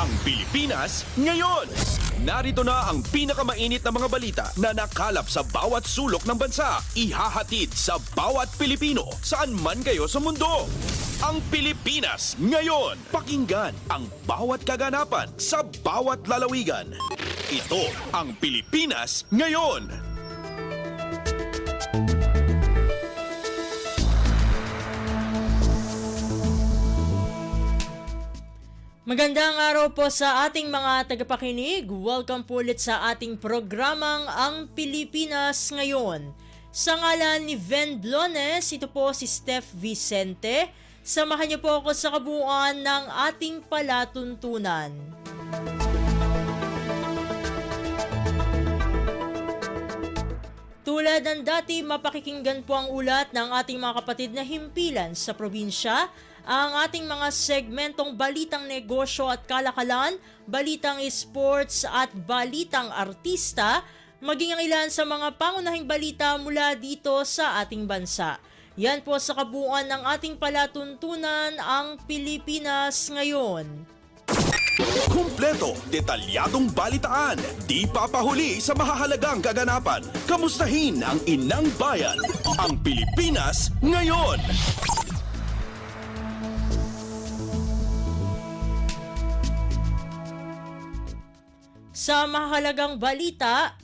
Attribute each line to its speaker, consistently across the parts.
Speaker 1: Ang Pilipinas ngayon. Narito na ang pinakamainit na mga balita na nakalap sa bawat sulok ng bansa. Ihahatid sa bawat Pilipino saan man kayo sa mundo. Ang Pilipinas ngayon. Pakinggan ang bawat kaganapan sa bawat lalawigan. Ito ang Pilipinas ngayon.
Speaker 2: Magandang araw po sa ating mga tagapakinig. Welcome po ulit sa ating programang Ang Pilipinas Ngayon. Sa ngalan ni Ven Blones, ito po si Steph Vicente. Samahan niyo po ako sa kabuuan ng ating palatuntunan. Tulad ng dati, mapakikinggan po ang ulat ng ating mga kapatid na himpilan sa probinsya, ang ating mga segmentong balitang negosyo at kalakalan, balitang sports at balitang artista, maging ang ilan sa mga pangunahing balita mula dito sa ating bansa. Yan po sa kabuuan ng ating palatuntunan, ang Pilipinas ngayon.
Speaker 1: Kumpleto, detalyadong balitaan, di papahuli sa mahahalagang kaganapan. Kamustahin ang inang bayan, ang Pilipinas ngayon.
Speaker 2: Sa mahalagang balita,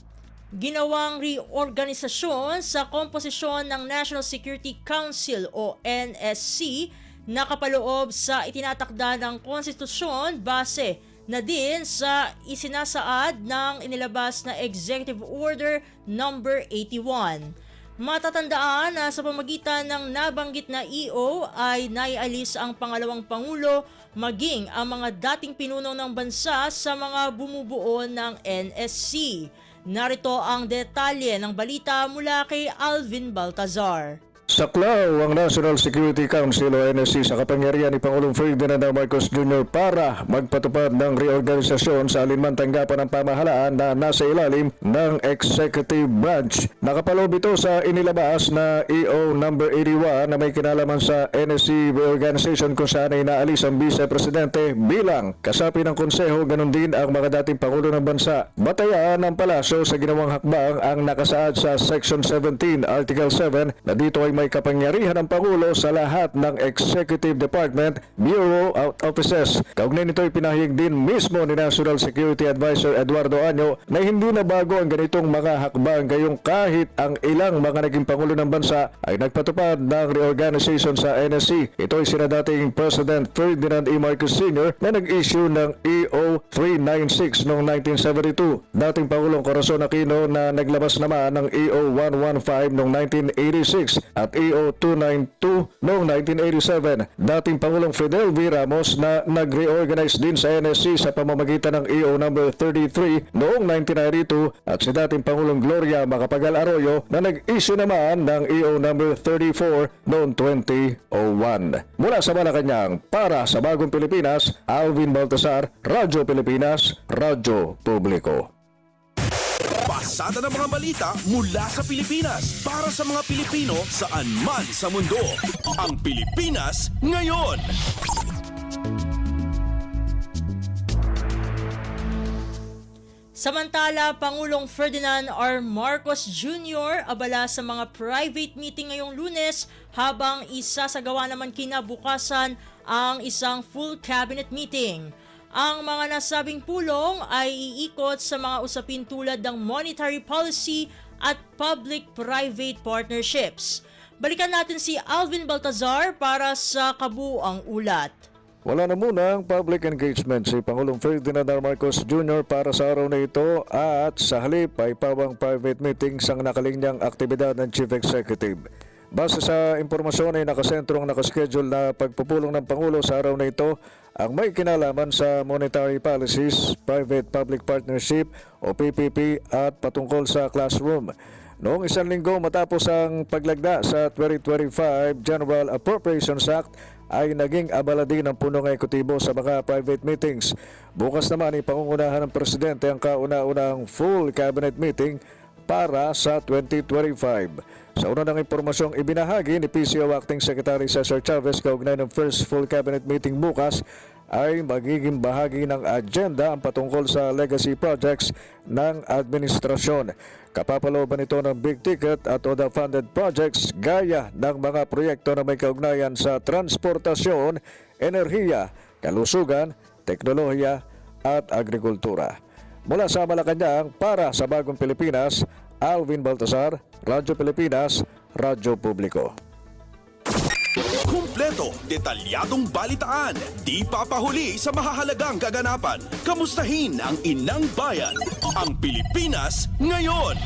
Speaker 2: ginawang reorganisasyon sa komposisyon ng National Security Council o NSC na kapaloob sa itinatakda ng konstitusyon base na din sa isinasaad ng inilabas na Executive Order No. 81. Matatandaan na sa pamagitan ng nabanggit na EO ay naialis ang pangalawang Pangulo maging ang mga dating pinuno ng bansa sa mga bumubuo ng NSC. Narito ang detalye ng balita mula kay Alvin Baltazar.
Speaker 3: Saklaw ang National Security Council o NSC sa kapangyarihan ni Pangulong Ferdinand Marcos Jr. para magpatupad ng reorganisasyon sa alinman tanggapan ng pamahalaan na nasa ilalim ng Executive Branch. Nakapaloob ito sa inilabas na EO No. 81 na may kinalaman sa NSC reorganization kung saan ay naalis ang Vice Presidente bilang kasapi ng konseho, ganun din ang mga dating Pangulo ng bansa. Batayan ng palasyo sa ginawang hakbang ang nakasaad sa Section 17, Article 7 na dito ay may kapangyarihan ng Pangulo sa lahat ng Executive Department, Bureau at Offices. Kaugnay nito ay pinahayag din mismo ni National Security Advisor Eduardo Año na hindi na bago ang ganitong mga hakbang gayong kahit ang ilang mga naging Pangulo ng bansa ay nagpatupad ng reorganization sa NSC. Ito ay sina dating President Ferdinand E. Marcos Sr. na nag-issue ng EO 396 noong 1972. Dating Pangulong Corazon Aquino na naglabas naman ng EO 115 noong 1986 at EO 292 noong 1987. Dating Pangulong Fidel V. Ramos na nag-reorganize din sa NSC sa pamamagitan ng EO No. 33 noong 1992 at si dating Pangulong Gloria Macapagal Arroyo na nag-issue naman ng EO No. 34 noong 2001. Mula sa Malacanang, para sa Bagong Pilipinas, Alvin Baltasar, Radyo Pilipinas, Radyo Publiko.
Speaker 1: Pasada ng mga balita mula sa Pilipinas para sa mga Pilipino saan man sa mundo. Ang Pilipinas ngayon.
Speaker 2: Samantala, Pangulong Ferdinand R. Marcos Jr. abala sa mga private meeting ngayong Lunes habang isasagawa naman kinabukasan ang isang full cabinet meeting. Ang mga nasabing pulong ay iikot sa mga usapin tulad ng monetary policy at public-private partnerships. Balikan natin si Alvin Baltazar para sa kabuuang ulat.
Speaker 3: Wala na muna ang public engagement si Pangulong Ferdinand R. Marcos Jr. para sa araw na ito at sa halip ay pawang private meetings ang nakalinyang aktibidad ng Chief Executive. Base sa impormasyon ay nakasentrong nakaschedule na pagpupulong ng Pangulo sa araw na ito ang may kinalaman sa monetary policies, private-public partnership o PPP at patungkol sa classroom. Noong isang linggo matapos ang paglagda sa 2025 General Appropriations Act ay naging abala din ang punong ekutibo sa mga private meetings. Bukas naman ay pangungunahan ng Presidente ang kauna-unang full cabinet meeting para sa 2025. Sa una ng impormasyong ibinahagi ni PCO Acting Secretary Cesar Chavez kaugnay ng first full cabinet meeting bukas, ay magiging bahagi ng agenda ang patungkol sa legacy projects ng administrasyon. Kapapalooban ito ng big ticket at ODA-funded projects gaya ng mga proyekto na may kaugnayan sa transportasyon, enerhiya, kalusugan, teknolohiya at agrikultura. Mula sa Malacanang, para sa Bagong Pilipinas, Alvin Baltasar, Radyo Pilipinas, Radyo Publiko.
Speaker 1: Kumpleto, detalyadong balitaan, di papahuli sa mahahalagang kaganapan. Kamustahin ang inang bayan, ang Pilipinas ngayon.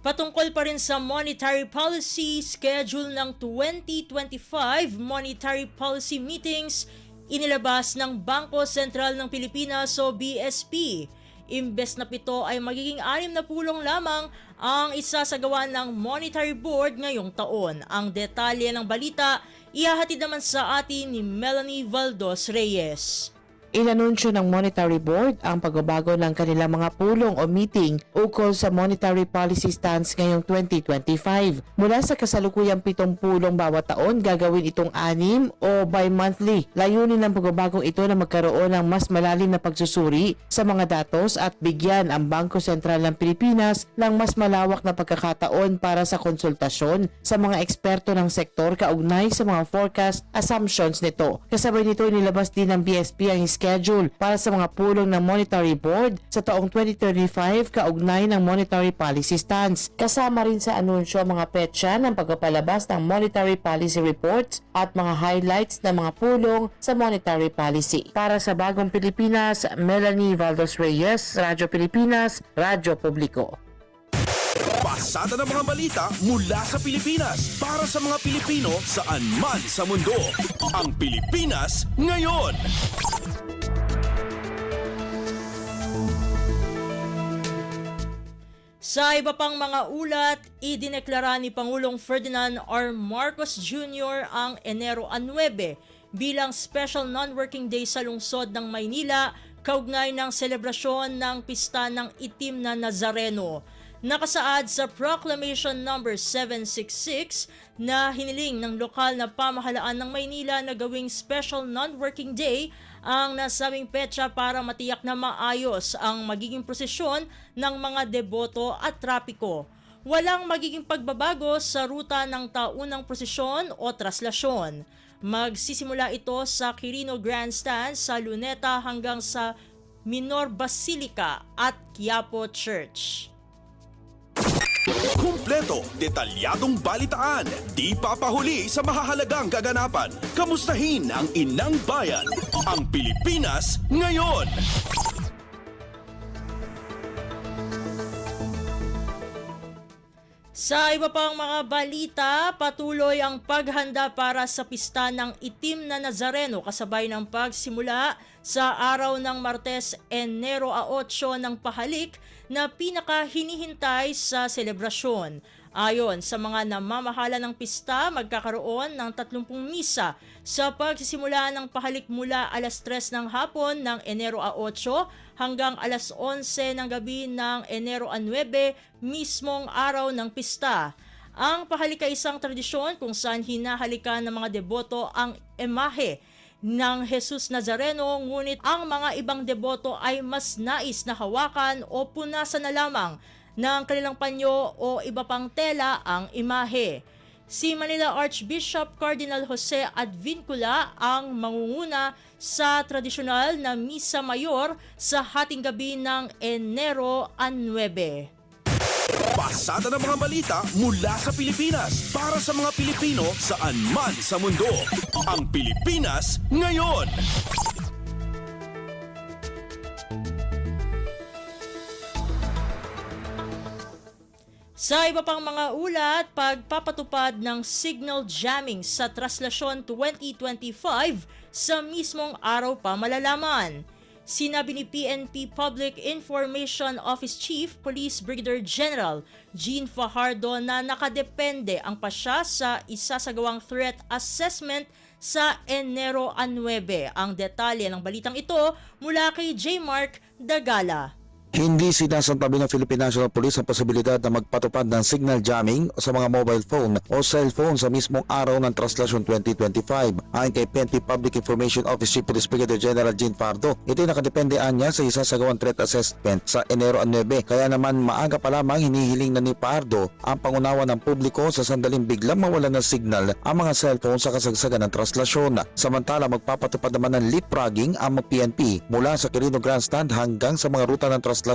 Speaker 2: Patungkol pa rin sa monetary policy, schedule ng 2025 monetary policy meetings inilabas ng Bangko Sentral ng Pilipinas o BSP. Imbes na 7 ay magiging 6 na pulong lamang ang isasagawa ng Monetary Board ngayong taon. Ang detalye ng balita, ihahatid naman sa atin ni Melanie Valdos Reyes.
Speaker 4: Inanunsyo ng Monetary Board ang pagbabago ng kanilang mga pulong o meeting ukol sa monetary policy stance ngayong 2025. Mula sa kasalukuyang 7 pulong bawat taon, gagawin itong 6 o bi-monthly. Layunin ng pagbabagong ito na magkaroon ng mas malalim na pagsusuri sa mga datos at bigyan ang Bangko Sentral ng Pilipinas ng mas malawak na pagkakataon para sa konsultasyon sa mga eksperto ng sektor kaugnay sa mga forecast assumptions nito. Kasabay nito, nilabas din ng BSP ang schedule para sa mga pulong ng Monetary Board sa taong 2035 kaugnay ng monetary policy stance. Kasama rin sa anunsyo ang mga petsa ng pagpapalabas ng monetary policy reports at mga highlights ng mga pulong sa monetary policy. Para sa Bagong Pilipinas, Melanie Valdos Reyes, Radyo Pilipinas, Radyo Publiko.
Speaker 1: Pasada ng mga balita mula sa Pilipinas para sa mga Pilipino saan man sa mundo. Ang Pilipinas ngayon.
Speaker 2: Sa iba pang mga ulat, idineklara ni Pangulong Ferdinand R. Marcos Jr. ang Enero 9 bilang Special Non-Working Day sa lungsod ng Maynila kaugnay ng selebrasyon ng Pista ng Itim na Nazareno. Nakasaad sa Proclamation No. 766 na hiniling ng lokal na pamahalaan ng Maynila na gawing Special Non-Working Day ang nasabing petsa para matiyak na maayos ang magiging prosesyon ng mga deboto at trapiko. Walang magiging pagbabago sa ruta ng taunang prosesyon o traslasyon. Magsisimula ito sa Quirino Grandstand sa Luneta hanggang sa Minor Basilica at Quiapo Church.
Speaker 1: Kumpleto, detalyadong balitaan, di papahuli sa mahahalagang kaganapan. Kamustahin ang inang bayan, ang Pilipinas ngayon.
Speaker 2: Sa iba pang mga balita, patuloy ang paghanda para sa Pista ng Itim na Nazareno kasabay ng pagsimula sa araw ng Martes, Enero 8 ng pahalik na pinakahinihintay sa selebrasyon. Ayon sa mga namamahala ng pista, magkakaroon ng 30 misa sa pagsisimula ng pahalik mula alas 3 ng hapon ng Enero 8 hanggang alas 11 ng gabi ng Enero 9, mismong araw ng pista. Ang pahalik ay isang tradisyon kung saan hinahalikan ng mga deboto ang imahe ng Jesus Nazareno, ngunit ang mga ibang deboto ay mas nais na hawakan o punasan na lamang ng kanilang panyo o iba pang tela ang imahe. Si Manila Archbishop Cardinal Jose Advincula ang mangunguna sa tradisyonal na Misa Mayor sa hating gabi ng Enero 9.
Speaker 1: Pasada ng mga balita mula sa Pilipinas para sa mga Pilipino saan man sa mundo. Ang Pilipinas ngayon.
Speaker 2: Sa iba pang mga ulat, pagpapatupad ng signal jamming sa Traslasyon 2025 sa mismong araw pa malalaman. Sinabi ni PNP Public Information Office Chief Police Brigadier General Jean Fajardo na nakadepende ang pasya sa isasagawang threat assessment sa Enero 9. Ang detalye ng balitang ito mula kay J. Mark Dagala.
Speaker 5: Hindi sinasantabi ng Philippine National Police ang posibilidad na magpatupad ng signal jamming sa mga mobile phone o cellphone sa mismong araw ng Traslasyon 2025. Ayon kay PNP Public Information Office Chief Police Brigadier General Jean Pardo, ito ay nakadepende niya sa isasagawang threat assessment sa Enero 9. Kaya naman maaga pa lamang hinihiling na ni Pardo ang pangunawa ng publiko sa sandaling biglang mawalan ng signal ang mga cellphone sa kasagsagan ng traslasyon. Samantala magpapatupad naman ng leapfrogging ang PNP mula sa Quirino Grandstand hanggang sa mga ruta ng traslasyon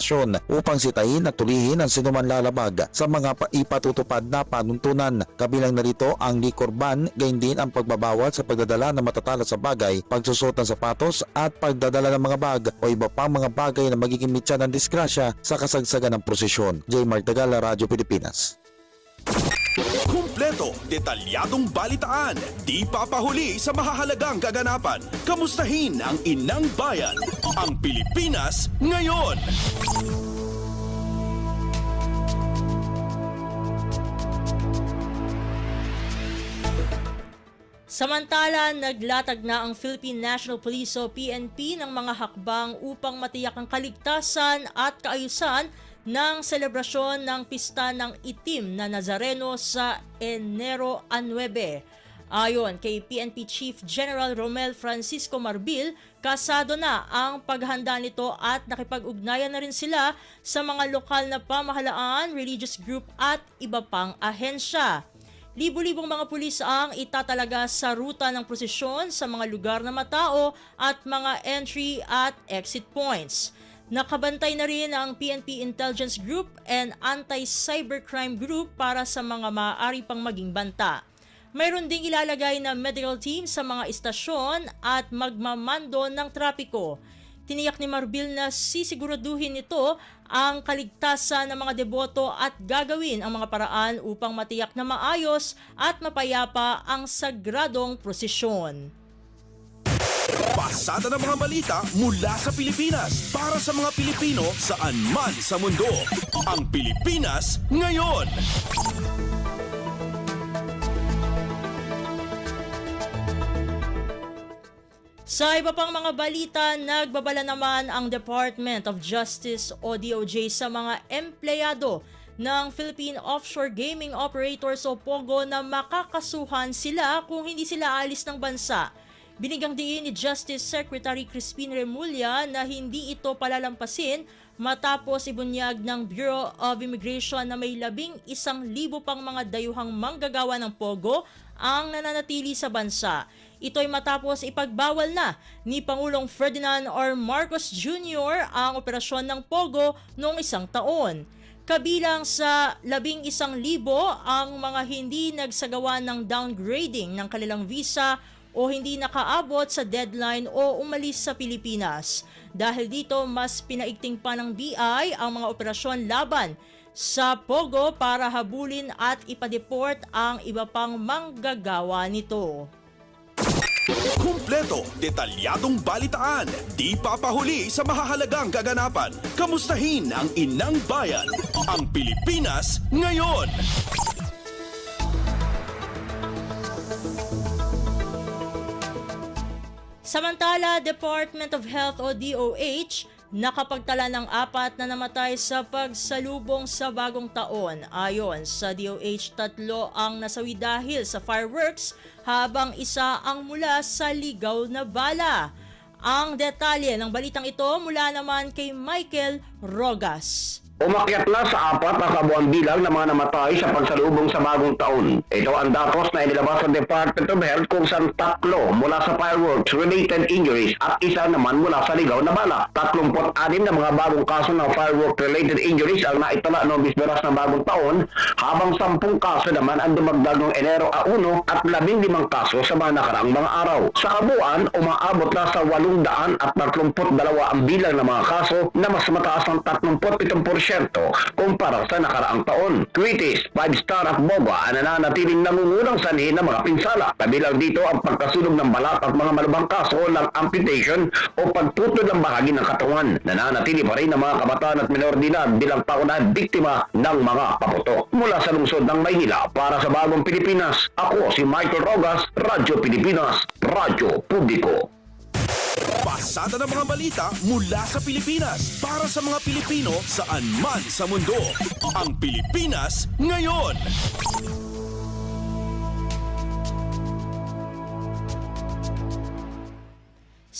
Speaker 5: upang sitahin at tulihin ang sinuman lalabag sa mga ipatutupad na panuntunan. Kabilang narito ang liquor ban, gayon din ang pagbabawal sa pagdadala ng matatalas sa bagay, pagsusot ng sapatos at pagdadala ng mga bag o iba pang mga bagay na magiging mitya ng disgrasya sa kasagsagan ng prosesyon. J. Martagala, Radyo Pilipinas.
Speaker 1: Kumpleto, detalyadong balitaan, di papahuli sa mahahalagang kaganapan. Kamustahin ang inang bayan, ang Pilipinas ngayon.
Speaker 2: Samantala, naglatag na ang Philippine National Police o PNP ng mga hakbang upang matiyak ang kaligtasan at kaayusan ng selebrasyon ng Pista ng Itim na Nazareno sa Enero 9. Ayon kay PNP Chief General Romel Francisco Marbil, kasado na ang paghahanda nito at nakipag-ugnayan na rin sila sa mga lokal na pamahalaan, religious group at iba pang ahensya. Libo-libong mga pulis ang itatalaga sa ruta ng prosesyon sa mga lugar na matao at mga entry at exit points. Nakabantay na rin ang PNP Intelligence Group and Anti-Cybercrime Group para sa mga maaari pang maging banta. Mayroon ding ilalagay na medical team sa mga istasyon at magmamando ng trapiko. Tiniyak ni Marbil na sisiguraduhin nito ang kaligtasan ng mga deboto at gagawin ang mga paraan upang matiyak na maayos at mapayapa ang sagradong prosesyon.
Speaker 1: Pasada ng mga balita mula sa Pilipinas para sa mga Pilipino saan man sa mundo. Ang Pilipinas ngayon.
Speaker 2: Sa iba pang mga balita, nagbabala naman ang Department of Justice o DOJ sa mga empleyado ng Philippine Offshore Gaming Operators o POGO na makakasuhan sila kung hindi sila alis ng bansa. Binigyang diin ni Justice Secretary Crispin Remulla na hindi ito palalampasin matapos ibunyag ng Bureau of Immigration na may 11,000 pang mga dayuhang manggagawa ng POGO ang nananatili sa bansa. Ito ay matapos ipagbawal na ni Pangulong Ferdinand R. Marcos Jr. ang operasyon ng POGO noong 1 taon. Kabilang sa 11,000 ang mga hindi nagsagawa ng downgrading ng kanilang visa o hindi nakaabot sa deadline o umalis sa Pilipinas. Dahil dito, mas pinaigting pa ng BI ang mga operasyon laban sa POGO para habulin at ipadeport ang iba pang manggagawa nito.
Speaker 1: Kumpleto, detalyadong balitaan, di papahuli sa mahahalagang kaganapan. Kamustahin ang inang bayan, ang Pilipinas ngayon.
Speaker 2: Samantala, Department of Health o DOH nakapagtala ng 4 na namatay sa pagsalubong sa bagong taon. Ayon sa DOH, 3 ang nasawi dahil sa fireworks habang isa ang mula sa ligaw na bala. Ang detalye ng balitang ito mula naman kay Michael Rogas.
Speaker 6: Umakyat na sa 4 ang kabuang bilang ng mga namatay sa pagsalubong sa bagong taon. Ito ang datos na inilabas ng Department of Health kung saan 3 mula sa fireworks-related injuries at isa naman mula sa ligaw na bala. 36 na mga bagong kaso ng firework-related injuries ang naitala noong bisperas ng bagong taon, habang 10 kaso naman ang dumagdag noong Enero 1 at 15 kaso sa mga nakaraang mga araw. Sa kabuuan, umaabot na sa 832 ang bilang ng mga kaso na mas mataas ng 37% kumpara sa nakaraang taon. Kritis, 5-star at Boga ang nananatiling nangungunang sanhi ng mga pinsala. Kabilang dito ang pagkasunog ng balat at mga malubhang kaso ng amputation o pagputol ng bahagi ng katawan. Nananatili pa rin ang mga kabataan at minor de edad bilang paunahan biktima ng mga paputok. Mula sa lungsod ng Maynila, para sa Bagong Pilipinas, ako si Michael Rogas, Radyo Pilipinas, Radyo Publiko.
Speaker 1: Pasada ng mga balita mula sa Pilipinas para sa mga Pilipino saan man sa mundo. Ang Pilipinas ngayon.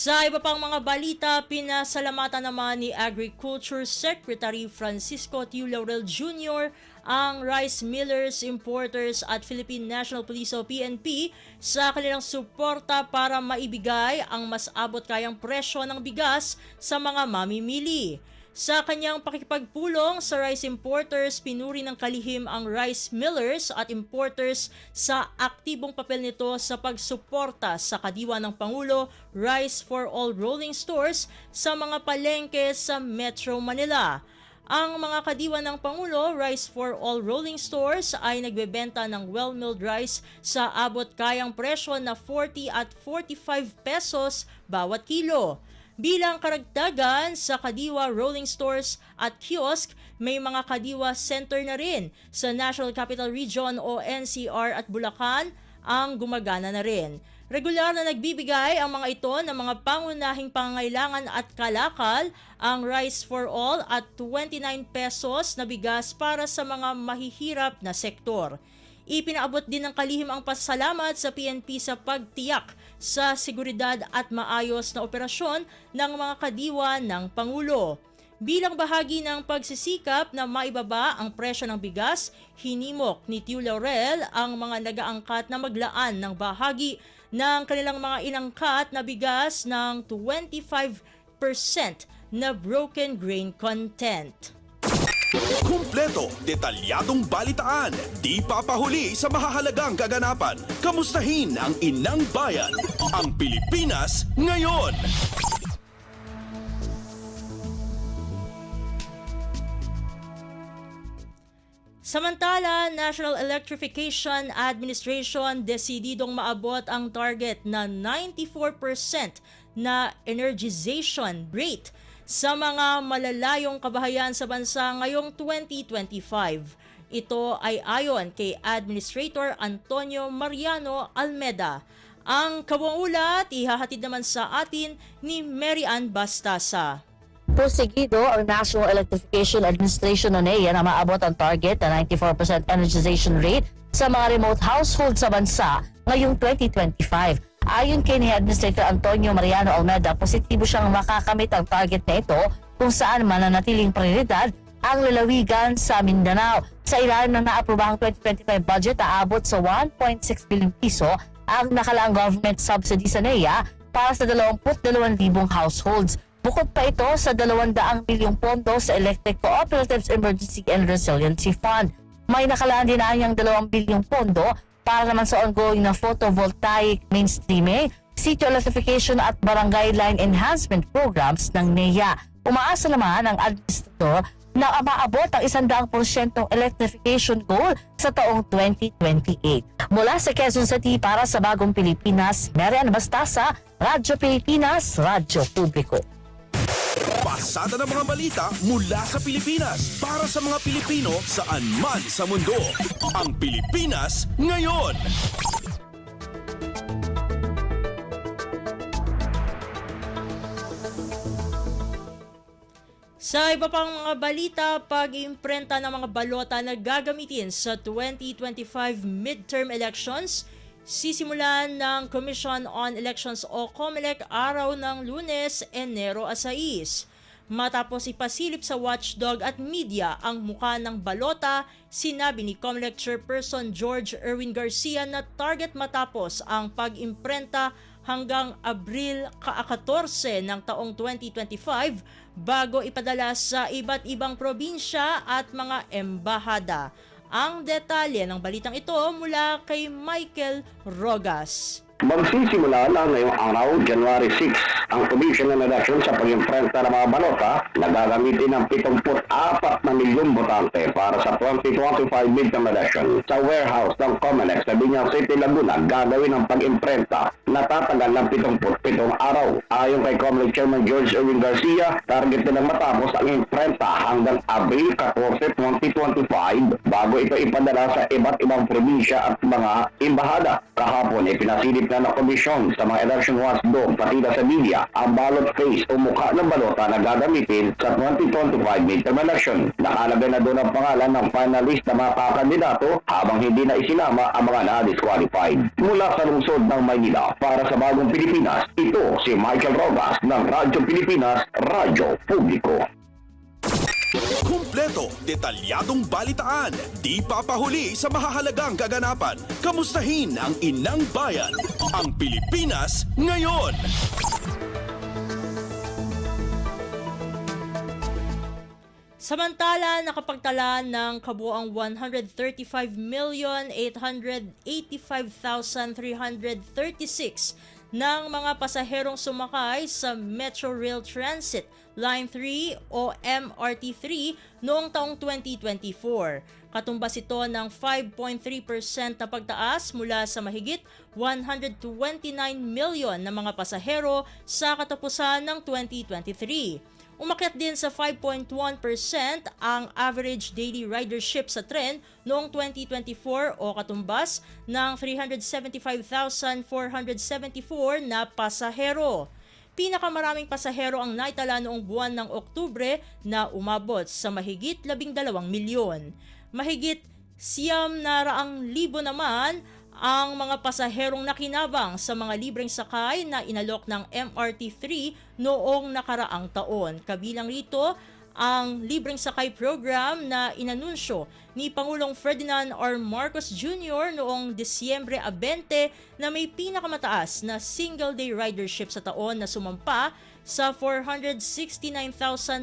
Speaker 2: Sa iba pang mga balita, pinasalamatan naman ni Agriculture Secretary Francisco T. Laurel Jr. ang rice millers, importers at Philippine National Police o PNP sa kanilang suporta para maibigay ang mas abot kayang presyo ng bigas sa mga mamimili. Sa kanyang pakikipagpulong sa rice importers, pinuri ng kalihim ang rice millers at importers sa aktibong papel nito sa pagsuporta sa kadiwa ng Pangulo Rice for All Rolling Stores sa mga palengke sa Metro Manila. Ang mga kadiwa ng Pangulo Rice for All Rolling Stores ay nagbebenta ng well-milled rice sa abot kayang presyo na 40 at 45 pesos bawat kilo. Bilang karagdagan sa Kadiwa Rolling Stores at Kiosk, may mga Kadiwa Center na rin sa National Capital Region o NCR at Bulacan ang gumagana na rin. Regular na nagbibigay ang mga ito ng mga pangunahing pangangailangan at kalakal, ang Rice for All at 29 pesos na bigas para sa mga mahihirap na sektor. Ipinaabot din ng kalihim ang pasasalamat sa PNP sa pagtiyak sa seguridad at maayos na operasyon ng mga kadiwa ng Pangulo. Bilang bahagi ng pagsisikap na maibaba ang presyo ng bigas, hinimok ni Tio Laurel ang mga nagaangkat na maglaan ng bahagi ng kanilang mga inangkat na bigas ng 25% na broken grain content.
Speaker 1: Kumpleto, detalyadong balitaan, di papahuli sa mahahalagang kaganapan. Kamustahin ang inang bayan, ang Pilipinas ngayon.
Speaker 2: Samantala, National Electrification Administration desididong maabot ang target na 94% na energization rate sa mga malalayong kabahayan sa bansa ngayong 2025. Ito ay ayon kay Administrator Antonio Mariano Almeda. Ang kabuulat ihahatid naman sa atin ni Mary Ann Bastasa.
Speaker 7: Porsigido, ang National Electrification Administration o NEA na maabot ang target na 94% energization rate sa mga remote households sa bansa ngayong 2025. Ayon kay ni Administrator Antonio Mariano Almeda, positibo siyang makakamit ang target na ito kung saan mananatiling prioridad ang lalawigan sa Mindanao. Sa ilalim ng naaprobahang 2025 budget, aabot sa 1.6 billion piso ang nakalaang government subsidy sa NEA para sa 22,000 households. Bukod pa ito sa 200 milyong pondo sa Electric Cooperatives Emergency and Resiliency Fund. May nakalaan din ang 2 bilyong pondo para naman sa ongoing na photovoltaic mainstreaming, city electrification at barangay line enhancement programs ng NEA. Umaasa naman ang administrator na maabot ang 100% electrification goal sa taong 2028. Mula sa Quezon City para sa Bagong Pilipinas, Mary Ann Bastasa, Radyo Pilipinas, Radyo Publiko.
Speaker 1: Pasada ng mga balita mula sa Pilipinas para sa mga Pilipino saan man sa mundo. Ang Pilipinas ngayon.
Speaker 2: Sa iba pang mga balita, pag-imprenta ng mga balota na gagamitin sa 2025 midterm elections, sisimulan ng Commission on Elections o COMELEC araw ng Lunes, Enero 6. Matapos ipasilip sa watchdog at media ang muka ng balota, sinabi ni COMELEC Chairperson George Erwin Garcia na target matapos ang pag-imprenta hanggang Abril 14 ng taong 2025 bago ipadala sa iba't ibang probinsya at mga embahada. Ang detalye ng balitang ito mula kay Michael Rogas.
Speaker 6: Magsisimula na ngayong araw, January 6, ang provisional election sa pag-imprenta ng mga balota na gagamitin ng 74 na milyong botante para sa 2025 midterm election. Sa warehouse ng COMELEC sa Biñan City, Laguna, gagawin ang pag-imprenta na tatagal ng 77 araw. Ayon kay COMELEC Chairman George Erwin Garcia, target nilang matapos ang imprenta hanggang Abril 14, 2025 bago ito ipadala sa iba't ibang probinsya at mga embahada. Kahapon, ipinasilip na nakomisyon sa mga election watchdog pati na sa media ang ballot face o mukha ng balota na gagamitin sa 2025 midterm election. Nakalagay na doon ang pangalan ng finalist na mga kakandidato habang hindi na isinama ang mga na-disqualified. Mula sa lungsod ng Maynila para sa Bagong Pilipinas, ito si Michael Rogas ng Radyo Pilipinas, Radyo Publiko.
Speaker 1: Kumpleto, detalyadong balitaan, di papahuli sa mahahalagang kaganapan. Kamustahin ang inang bayan, ang Pilipinas ngayon.
Speaker 2: Samantala, nakapagtala ng kabuang 135,885,336 ng mga pasaherong sumakay sa Metro Rail Transit Line 3 o MRT3 noong taong 2024. Katumbas ito ng 5.3% na pagtaas mula sa mahigit 129 million na mga pasahero sa katapusan ng 2023. Umakyat din sa 5.1% ang average daily ridership sa tren noong 2024 o katumbas ng 375,474 na pasahero. Pinakamaraming pasahero ang naitala noong buwan ng Oktubre na umabot sa mahigit 12 milyon. Mahigit 900,000 naman ang mga pasaherong nakinabang sa mga libreng sakay na inalok ng MRT3 noong nakaraang taon. Kabilang rito ang libreng sakay program na inanunsyo ni Pangulong Ferdinand R. Marcos Jr. noong Disyembre 20 na may pinakamataas na single-day ridership sa taon na sumampa sa 469,930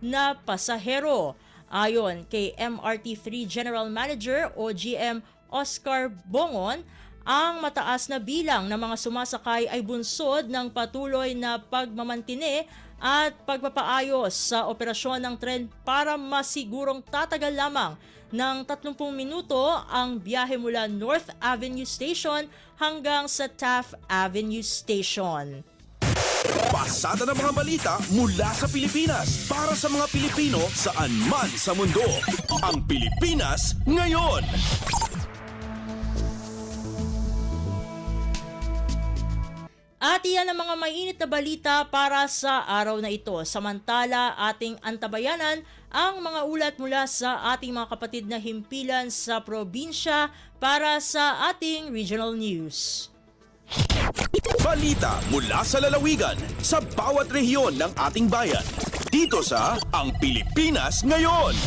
Speaker 2: na pasahero. Ayon kay MRT3 General Manager o GM Oscar Bongon, ang mataas na bilang ng mga sumasakay ay bunsod ng patuloy na pagmamantine at pagpapaayos sa operasyon ng tren para masigurong tatagal lamang ng 30 minuto ang biyahe mula North Avenue Station hanggang sa Taft Avenue Station.
Speaker 1: Pasada ng mga balita mula sa Pilipinas para sa mga Pilipino saan man sa mundo. Ang Pilipinas ngayon.
Speaker 2: At iyan ang mga mainit na balita para sa araw na ito. Samantala, ating antabayanan ang mga ulat mula sa ating mga kapatid na himpilan sa probinsya para sa ating regional news.
Speaker 1: Balita mula sa lalawigan sa bawat rehiyon ng ating bayan. Dito sa Ang Pilipinas Ngayon.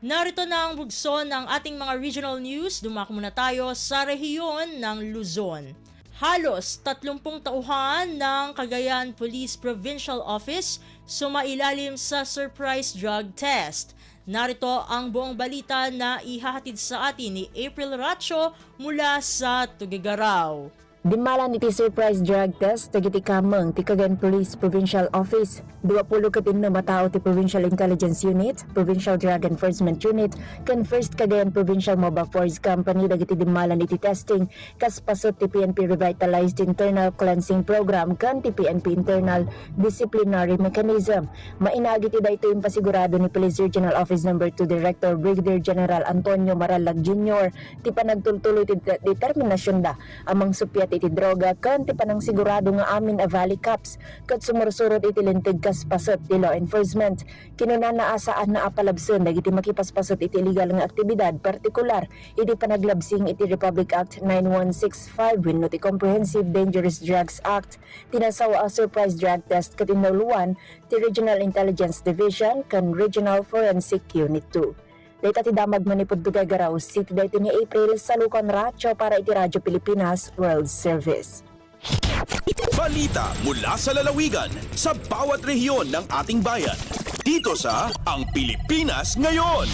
Speaker 2: Narito na ang bugso ng ating mga regional news. Dumako muna tayo sa rehiyon ng Luzon. Halos 30 tauhan ng Cagayan Police Provincial Office sumailalim sa surprise drug test. Narito ang buong balita na ihahatid sa atin ni April Racho mula sa Tuguegarao.
Speaker 8: Dimalan iti surprise drug test tagiti kameng ti Cagayan Police Provincial Office. 20 katim na matao ti Provincial Intelligence Unit, Provincial Drug Enforcement Unit, kan First Cagayan Provincial Mobile Force Company dagiti dimalan iti testing kas pasot ti PNP Revitalized Internal Cleansing Program kan ti PNP Internal Disciplinary Mechanism. Mainagi ti dayto yung pasigurado ni Police Regional Office No. 2 Director Brigadier General Antonio Maralag Jr. ti panagtultuloy ti determinasyon da amang supyat iti droga kan ti panang sigurado nga amin a Valley Caps kat sumursurot iti lintig kas pasot ti law enforcement. Kinuna na asaan na apalabson dagiti makipaspasot iti illegal nga aktibidad partikular iti panaglabsing iti Republic Act 9165 wenno ti Comprehensive Dangerous Drugs Act. Tinasawa a surprise drug test kat inuluan ti Regional Intelligence Division kan Regional Forensic Unit 2. Dahil ti damag manipod Tuguegarao City dahil ni April sa Lucan Racho para iti Radyo Pilipinas World Service.
Speaker 1: Balita mula sa lalawigan sa bawat rehiyon ng ating bayan. Dito sa Ang Pilipinas Ngayon.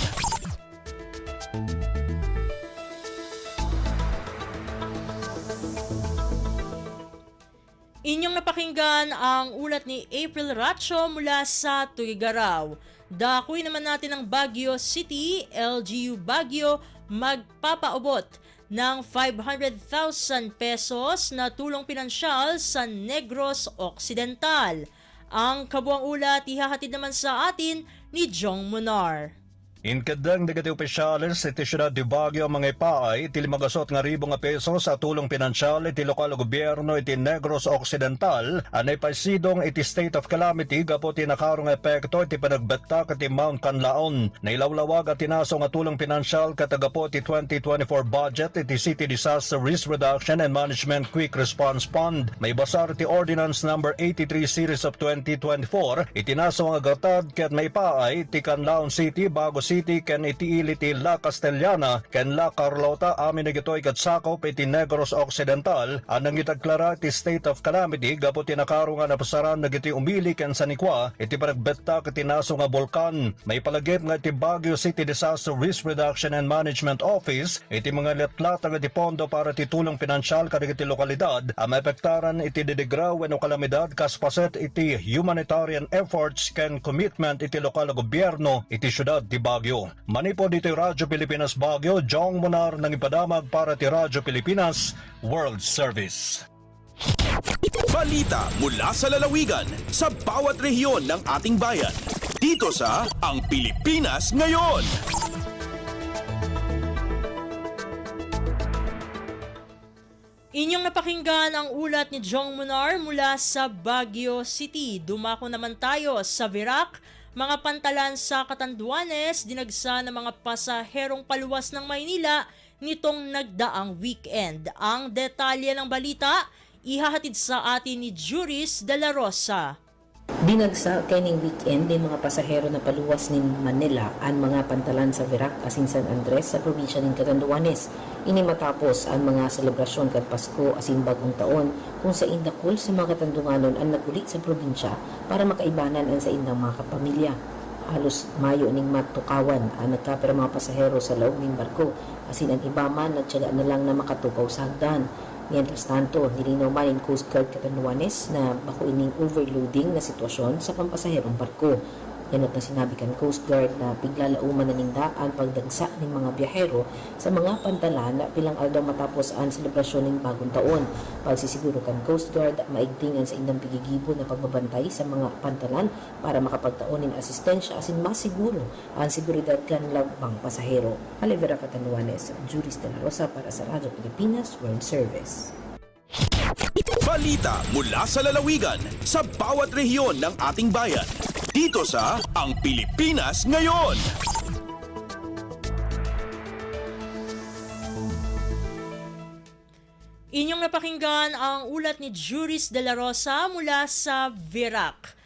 Speaker 2: Inyong napakinggan ang ulat ni April Racho mula sa Tuguegarao. Dakuin naman natin ang Baguio City. LGU Baguio magpapaubot ng 500,000 pesos na tulong pinansyal sa Negros Occidental. Ang kabuang ulat ihahatid naman sa atin ni Jong Munar.
Speaker 9: Inkadang negati opisyales iti siyudad di Baguio ang mga ipaay iti 500,000 pesos sa tulong pinansyal iti lokal gobyerno iti Negros Occidental anay paisidong iti state of calamity gapo ti nakarong epekto iti panagbetak iti Mount Canlaon. Nailawlawag at tinasong nga tulong pinansyal katagapo iti 2024 budget iti City Disaster Risk Reduction and Management Quick Response Fund. May basar iti Ordinance number 83 series of 2024 itinasong nga gatad ket may ipaay iti Canlaon City, Bago City, ken iti iliti La Castellana, ken La Carlota, amin na gito'y katsakop iti Negros Occidental, anang itagklara iti state of calamity, gapo tinakarungan na pasaran na giti umili ken sanikwa, iti panagbetta iti naso nga bulkan. May palagip nga iti Baguio City Disaster Risk Reduction and Management Office, iti mga letlatag iti pondo para ti tulong pinansyal kadig iti lokalidad, ang maepektaran iti didigraw wenno kalamidad kaspaset iti humanitarian efforts ken commitment iti lokal gobyerno iti syudad ti Baguio. Manipo dito Radyo Pilipinas Baguio, Jong Munar nang ipadamag para ti Radyo Pilipinas World Service.
Speaker 1: Balita mula sa lalawigan sa bawat rehiyon ng ating bayan. Dito sa Ang Pilipinas Ngayon.
Speaker 2: Inyong napakinggan ang ulat ni Jong Munar mula sa Baguio City. Dumako naman tayo sa Virac. Mga pantalan sa Catanduanes, dinagsa ng mga pasaherong paluwas ng Maynila nitong nagdaang weekend. Ang detalye ng balita, ihahatid sa atin ni Juris de la Rosa.
Speaker 10: Binagsa kaning weekend ng mga pasahero na paluwas ni Manila ang mga pantalan sa Virac asin San Andres sa probinsya ng Catanduanes. Ini matapos ang mga selebrasyon kat Pasko asin bagong taon kung sa indakol sa mga Katandunganon ang nagulit sa probinsya para makaibanan ang sa indang mga kapamilya. Halos mayo ning matukawan ang nagkapira mga pasahero sa loob ng barko asin ang iba man nagtiyaga na lang na makatupaw sa hagdan. Mientras tanto, nilinaw man in Coast Guard Catanduanes na bako ining overloading na sitwasyon sa pampasaherong barko. Yanot na sinabi kan Coast Guard na piglalauman na nindaan pagdagsa ng mga biyahero sa mga pantalan na pilang aldaw matapos ang selebrasyon ng bagong taon. Pagsisiguro kan Coast Guard, maigtingan sa indang pigigibo na pagbabantay sa mga pantalan para makapagtaon ng asistensya asin masiguro ang seguridad kan labang pasahero. Alivera Catanduanes, Juris de la Rosa para sa Radyo Pilipinas World Service.
Speaker 1: Balita mula sa lalawigan sa bawat rehiyon ng ating bayan. Dito sa Ang Pilipinas Ngayon.
Speaker 2: Inyong napakinggan ang ulat ni Juris de la Rosa mula sa Virac.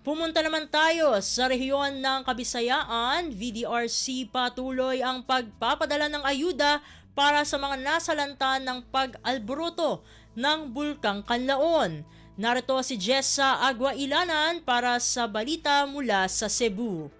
Speaker 2: Pumunta naman tayo sa rehiyon ng Kabisayaan. VDRC patuloy ang pagpapadala ng ayuda para sa mga nasalanta ng pag-alboroto ng Bulkang Canlaon. Narito si Jessa Aguailanan para sa balita mula sa Cebu.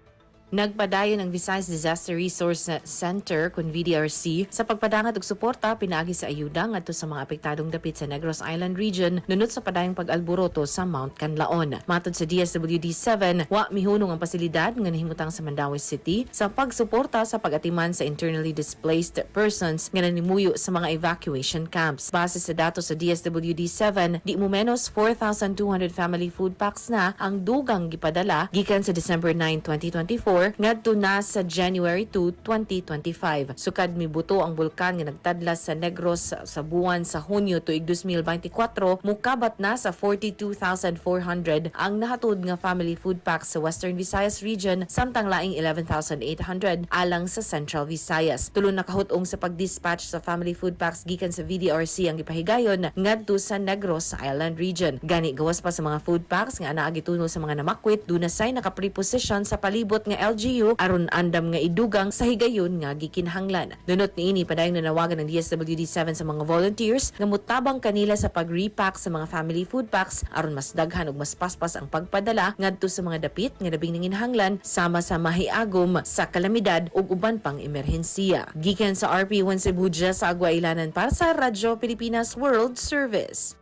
Speaker 4: Nagpadayon ang Visayas Disaster Resource Center kun VDRC sa pagpadangat og suporta pinaagi sa ayuda ngadto sa mga apektadong dapit sa Negros Island region nunot sa padayong pag-alboroto sa Mount Canlaon. Matod sa DSWD-7, wa mihunong ang pasilidad nga nahimutang sa Mandaue City sa pagsuporta sa pag-atiman sa internally displaced persons nga nanimuyo sa mga evacuation camps. Base sa datos sa DSWD-7, di mo menos 4,200 family food packs na ang dugang gipadala gikan sa December 9, 2024 ngadto na sa January 2, 2025. Sukad mibuto ang bulkan nga nagtadlas sa Negros sa buwan sa Hunyo tuig 2024, mukabat na sa 42,400 ang nahatod nga family food packs sa Western Visayas region samtang laing 11,800 alang sa Central Visayas. Tulo na kahutong sa pagdispatch sa family food packs gikan sa VDRC ang gipahigayon ngadto sa Negros Island region. Gani gawas pa sa mga food packs nga anaa gituno sa mga namakwit dunasay naka-preposition sa palibot nga LGU aron andam nga idugang sa higayon nga gikinahanglan. Dunot niini padayong nanawagan ng DSWD-7 sa mga volunteers nga mutabang kanila sa pag-repack sa mga family food packs aron mas daghan ug mas paspas ang pagpadala ngadto sa mga dapit nga labing nanginahanglan sama sa mahiagom sa kalamidad ug uban pang emerhensiya. Gikan sa RP1 Cebu sa Aguailanan para sa Radyo Pilipinas World Service.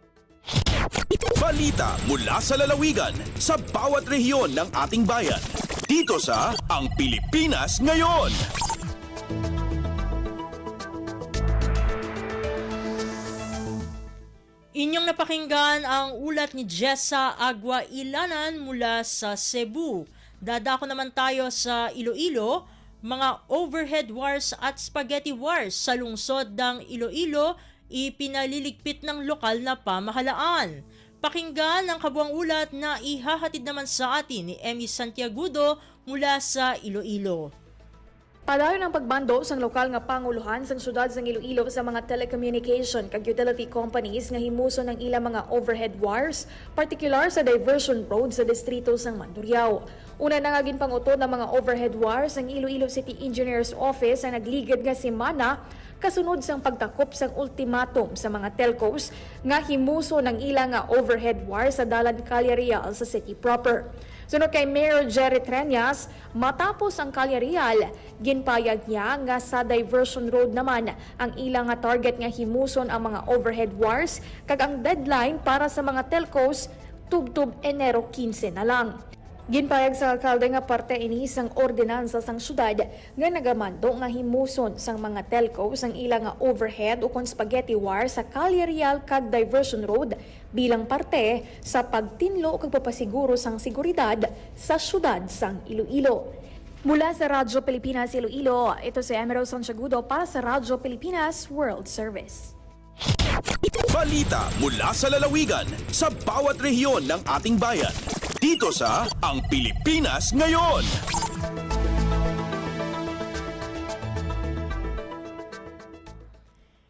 Speaker 1: Balita mula sa lalawigan sa bawat rehiyon ng ating bayan. Dito sa Ang Pilipinas Ngayon.
Speaker 2: Inyong napakinggan ang ulat ni Jessa Agua Ilanan mula sa Cebu. Dadako naman tayo sa Iloilo, mga overhead wires at spaghetti wires sa lungsod ng Iloilo ipinaliligpit ng lokal na pamahalaan. Pakinggan ang kabuang ulat na ihahatid naman sa atin ni Emmy Santiagudo mula sa Iloilo.
Speaker 11: Padayon ang pagbando sa lokal nga panguluhan sa syudad ng Iloilo sa mga telecommunication kag utility companies nga himuson ng ilang mga overhead wires, particular sa diversion road sa distrito sang Mandurriao. Una na nga ginpangutod ng mga overhead wires ang Iloilo City Engineers Office ang nagligid nga semana kasunod sang pagtakop sang ultimatum sa mga telcos nga himuso ng ilang nga overhead wires sa dalan Calle Real sa city proper. Sunod kay Mayor Jerry Treñas, matapos ang Calle Real, ginpayag niya nga sa diversion road naman ang ilang nga target nga himuson ang mga overhead wires kag ang deadline para sa mga telcos tubtub Enero 15 na lang. Ginpayag sa alkalde nga parte ini sang ordinansa sang syudad nga nagamando nga himuson sang mga telcos ang ilang nga overhead o kon spaghetti wire sa Calle Real kag diversion road bilang parte sa pagtinlo kag papasiguro sang seguridad sa syudad sang Iloilo. Mula sa Radyo Pilipinas Iloilo, ito si Emero Santiagudo para sa Radyo Pilipinas World Service.
Speaker 1: Balita mula sa lalawigan sa bawat rehiyon ng ating bayan. Dito sa Ang Pilipinas Ngayon.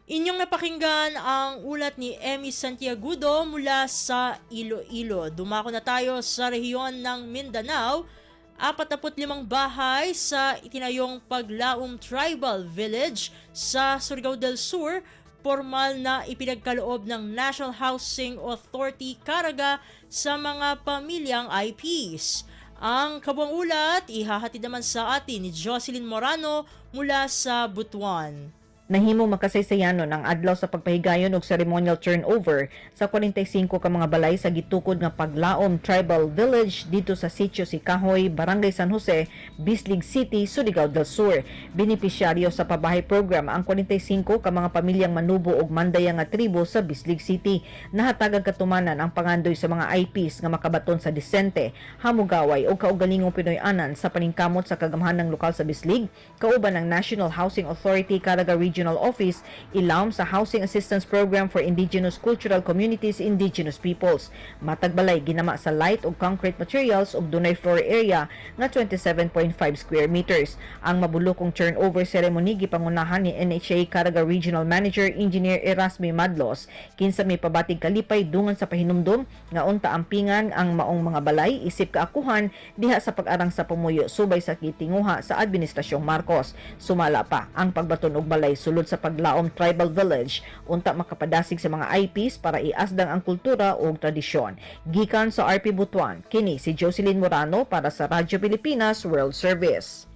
Speaker 2: Inyong napakinggan ang ulat ni Emmy Santiagudo mula sa Iloilo. Dumako na tayo sa rehiyon ng Mindanao. 45 bahay sa itinayong Paglaom Tribal Village sa Surigao del Sur formal na ipinagkaloob ng National Housing Authority Caraga sa mga pamilyang IPs. Ang kabuang ulat ihahatid naman sa atin ni Jocelyn Morano mula sa Butuan.
Speaker 12: Nahimong makasaysayanon ang adlaw sa pagpahigayon og ceremonial turnover sa 45 ka mga balay sa gitukod nga Paglaom Tribal Village dito sa Sitio Sikahoy, Barangay San Jose, Bislig City, Surigao del Sur. Benepisyaryo sa pabahay program ang 45 ka mga pamilyang manubo og mandaya nga tribo sa Bislig City. Nahatagag katumanan ang pangandoy sa mga IPs nga makabaton sa disente, hamugaway o kaugalingong Pinoy-anan sa paningkamot sa kagamhanang lokal sa Bislig, kauban ng National Housing Authority Caraga Regional Office, ilawom sa Housing Assistance Program for Indigenous Cultural Communities, Indigenous Peoples. Matagbalay ginama sa light ug concrete materials ug dunay floor area nga 27.5 square meters. Ang mabulokong turnover ceremony gipangunahan ni NHA Caraga Regional Manager Engineer Erasmi Madlos. Kinsa may pabatig kalipay dungan sa pahinumdom nga unta ampingan ang maong mga balay isip kaakuhan diha sa pag-arang sa pumuyo subay sa gitinguha sa Administrasyong Marcos. Sumala pa ang pagbaton og balay sulod sa Paglaom Tribal Village unta makapadasig sa mga IPs para iasdang ang kultura ug tradisyon. Gikan sa RP Butuan, kini si Jocelyn Morano para sa Radyo Pilipinas World Service.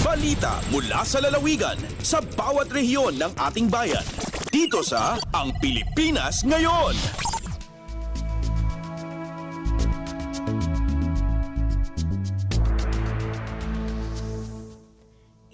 Speaker 1: Balita mula sa lalawigan sa bawat rehiyon ng ating bayan. Dito sa Ang Pilipinas Ngayon.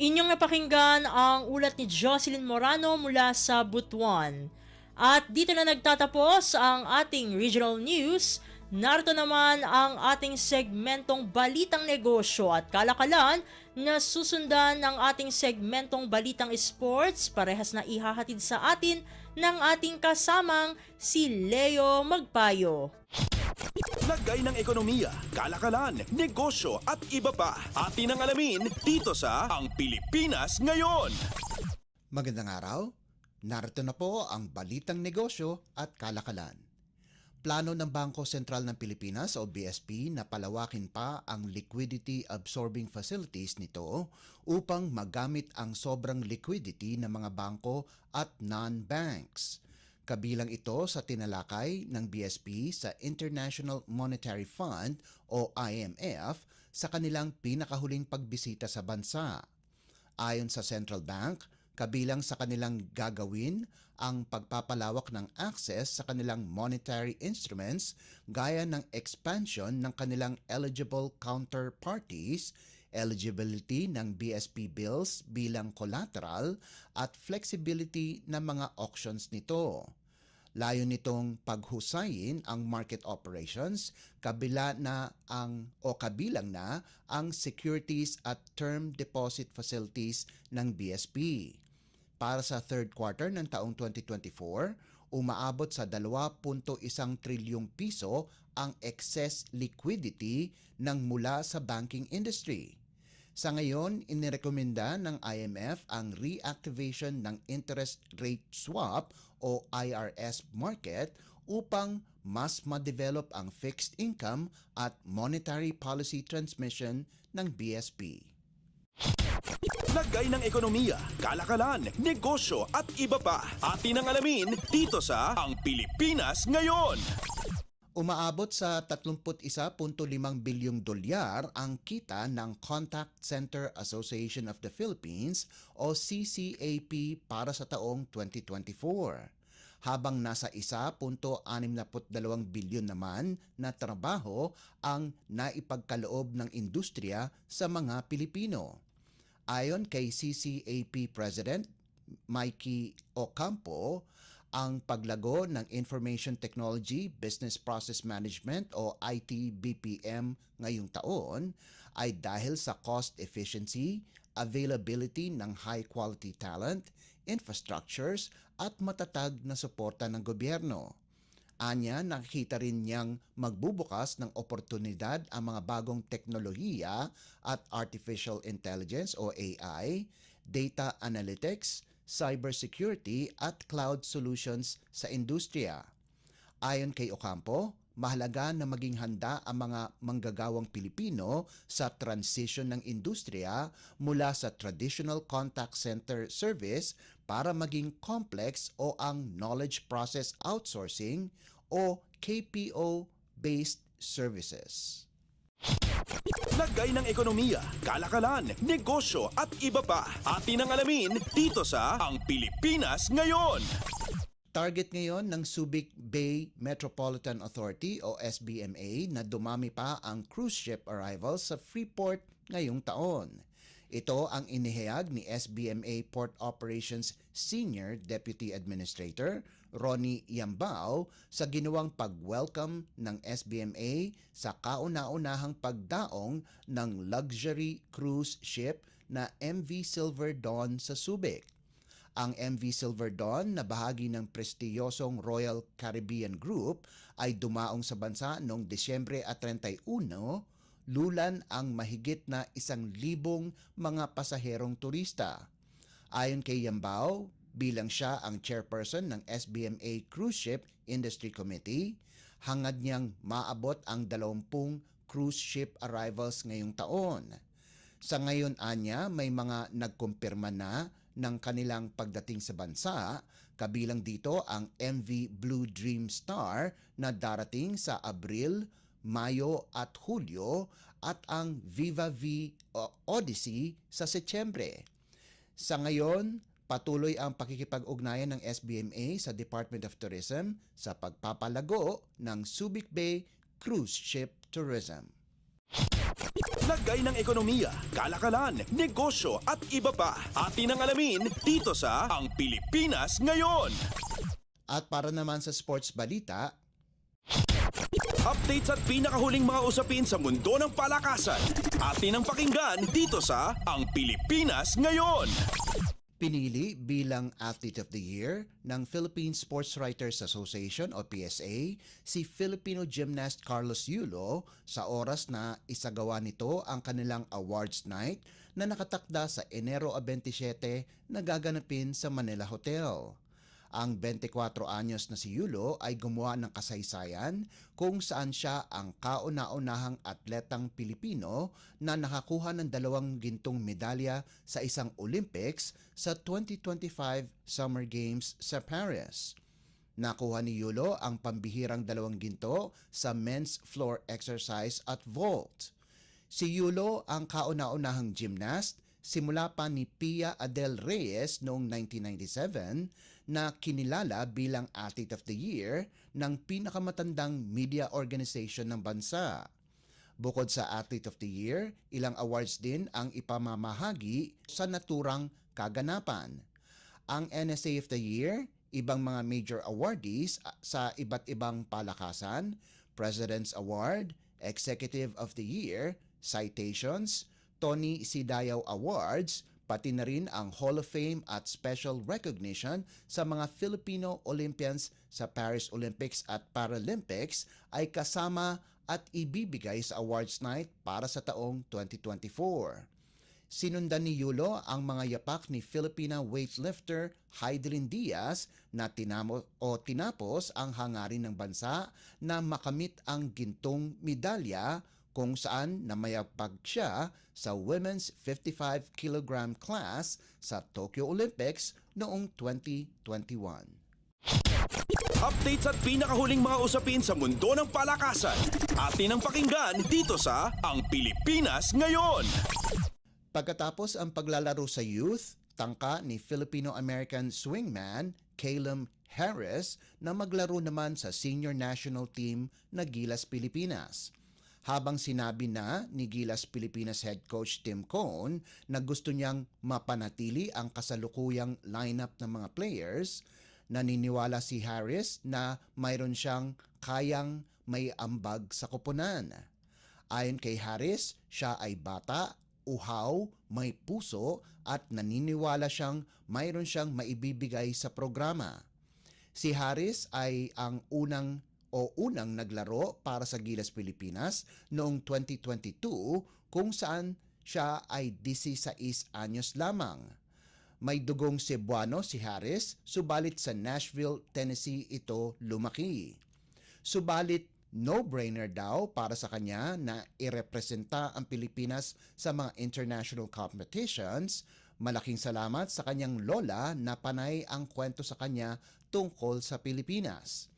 Speaker 2: Inyong napakinggan ang ulat ni Jocelyn Morano mula sa Butuan. At dito na nagtatapos ang ating regional news. Narito naman ang ating segmentong Balitang Negosyo at Kalakalan na susundan ng ating segmentong Balitang Sports, parehas na ihahatid sa atin ng ating kasamang si Leo Magpayo.
Speaker 1: Lagay ng ekonomiya, kalakalan, negosyo at iba pa. Atin ang alamin dito sa Ang Pilipinas Ngayon.
Speaker 13: Magandang araw. Narito na po ang Balitang Negosyo at Kalakalan. Plano ng Bangko Sentral ng Pilipinas o BSP na palawakin pa ang liquidity absorbing facilities nito upang magamit ang sobrang liquidity ng mga bangko at non-banks. Kabilang ito sa tinalakay ng BSP sa International Monetary Fund o IMF sa kanilang pinakahuling pagbisita sa bansa. Ayon sa Central Bank, kabilang sa kanilang gagawin ang pagpapalawak ng access sa kanilang monetary instruments gaya ng expansion ng kanilang eligible counterparties, eligibility ng BSP bills bilang collateral at flexibility ng mga auctions nito. Layo nitong paghusayin ang market operations kabilang na ang securities at term deposit facilities ng BSP. Para sa third quarter ng taong 2024, umaabot sa 2.1 trilyong piso ang excess liquidity ng mula sa banking industry. Sa ngayon, inirekomenda ng IMF ang reactivation ng interest rate swap o IRS market upang mas ma-develop ang fixed income at monetary policy transmission ng BSP.
Speaker 1: Lagay ng ekonomiya, kalakalan, negosyo at iba pa. Atin ang alamin dito sa Ang Pilipinas Ngayon.
Speaker 13: Umaabot sa 31.5 bilyong dolyar ang kita ng Contact Center Association of the Philippines o CCAP para sa taong 2024. Habang nasa 1.62 bilyon naman na trabaho ang naipagkaloob ng industriya sa mga Pilipino. Ayon kay CCAP President Mikey Ocampo, ang paglago ng Information Technology Business Process Management o IT-BPM ngayong taon ay dahil sa cost efficiency, availability ng high-quality talent, infrastructures at matatag na suporta ng gobyerno. Anya, nakikita rin niyang magbubukas ng oportunidad ang mga bagong teknolohiya at artificial intelligence o AI, data analytics, cybersecurity at cloud solutions sa industriya. Ayon kay Ocampo, mahalaga na maging handa ang mga manggagawang Pilipino sa transition ng industriya mula sa traditional contact center service para maging complex o ang knowledge process outsourcing o KPO-based services.
Speaker 1: Lagay ng ekonomiya, kalakalan, negosyo at iba pa. Atin ang alamin dito sa Ang Pilipinas Ngayon.
Speaker 13: Target ngayon ng Subic Bay Metropolitan Authority o SBMA na dumami pa ang cruise ship arrivals sa Freeport ngayong taon. Ito ang inihayag ni SBMA Port Operations Senior Deputy Administrator Ronnie Yambao sa ginawang pag-welcome ng SBMA sa kauna-unahang pagdaong ng luxury cruise ship na MV Silver Dawn sa Subic. Ang MV Silver Dawn na bahagi ng prestiyosong Royal Caribbean Group ay dumaong sa bansa noong Disyembre 31, lulan ang mahigit na 1,000 mga pasaherong turista. Ayon kay Yambao, bilang siya ang chairperson ng SBMA Cruise Ship Industry Committee, hangad niyang maabot ang 20 cruise ship arrivals ngayong taon. Sa ngayon anya, may mga nagkumpirma na ng kanilang pagdating sa bansa, kabilang dito ang MV Blue Dream Star na darating sa Abril, Mayo at Hulyo at ang Viva V Odyssey sa Setyembre. Sa ngayon, patuloy ang pakikipag-ugnayan ng SBMA sa Department of Tourism sa pagpapalago ng Subic Bay Cruise Ship Tourism.
Speaker 1: Lagay ng ekonomiya, kalakalan, negosyo at iba pa. Atin ang alamin dito sa Ang Pilipinas Ngayon.
Speaker 13: At para naman sa sports balita,
Speaker 1: Updates at pinakahuling mga usapin sa mundo ng palakasan. Atin ang pakinggan dito sa Ang Pilipinas Ngayon.
Speaker 13: pinili bilang Athlete of the Year ng Philippine Sports Writers Association o PSA si Filipino gymnast Carlos Yulo sa oras na isagawa nito ang kanilang awards night na nakatakda sa Enero 27 na gaganapin sa Manila Hotel. Ang 24 anyos na si Yulo ay gumawa ng kasaysayan kung saan siya ang kauna-unahang atletang Pilipino na nakakuha ng 2 gintong medalya sa isang Olympics sa 2025 Summer Games sa Paris. Nakuha ni Yulo ang pambihirang 2 ginto sa men's floor exercise at vault. Si Yulo ang kauna-unahang gymnast simula pa ni Pia Adel Reyes noong 1997 na kinilala bilang Athlete of the Year ng pinakamatandang media organization ng bansa. Bukod sa Athlete of the Year, ilang awards din ang ipamamahagi sa naturang kaganapan. Ang NSA of the Year, ibang mga major awardees sa iba't ibang palakasan, President's Award, Executive of the Year, citations, Tony Sidayaw Awards, pati na rin ang Hall of Fame at Special Recognition sa mga Filipino Olympians sa Paris Olympics at Paralympics ay kasama at ibibigay sa awards night para sa taong 2024. Sinundan ni Yulo ang mga yapak ni Filipina weightlifter Heidelin Diaz na tinapos ang hangarin ng bansa na makamit ang gintong medalya kung saan namayapag siya sa women's 55 kg class sa Tokyo Olympics noong 2021.
Speaker 1: Updates at pinakahuling mga usapin sa mundo ng palakasan. Atin ang pakinggan dito sa Ang Pilipinas Ngayon.
Speaker 13: Pagkatapos ang paglalaro sa youth, tangka ni Filipino-American swingman Caleb Harris na maglaro naman sa senior national team na Gilas Pilipinas. Habang sinabi na ni Gilas Pilipinas head coach Tim Cone na gusto niyang mapanatili ang kasalukuyang lineup ng mga players, naniniwala si Harris na mayroon siyang kayang may ambag sa koponan. Ayon kay Harris, siya ay bata, uhaw, may puso at naniniwala siyang mayroon siyang maibibigay sa programa. Si Harris ay ang unang naglaro para sa Gilas Pilipinas noong 2022 kung saan siya ay 16 anyos lamang. May dugong Cebuano si Harris, subalit sa Nashville, Tennessee ito lumaki. Subalit no-brainer daw para sa kanya na irepresenta ang Pilipinas sa mga international competitions. Malaking salamat sa kanyang lola na panay ang kwento sa kanya tungkol sa Pilipinas.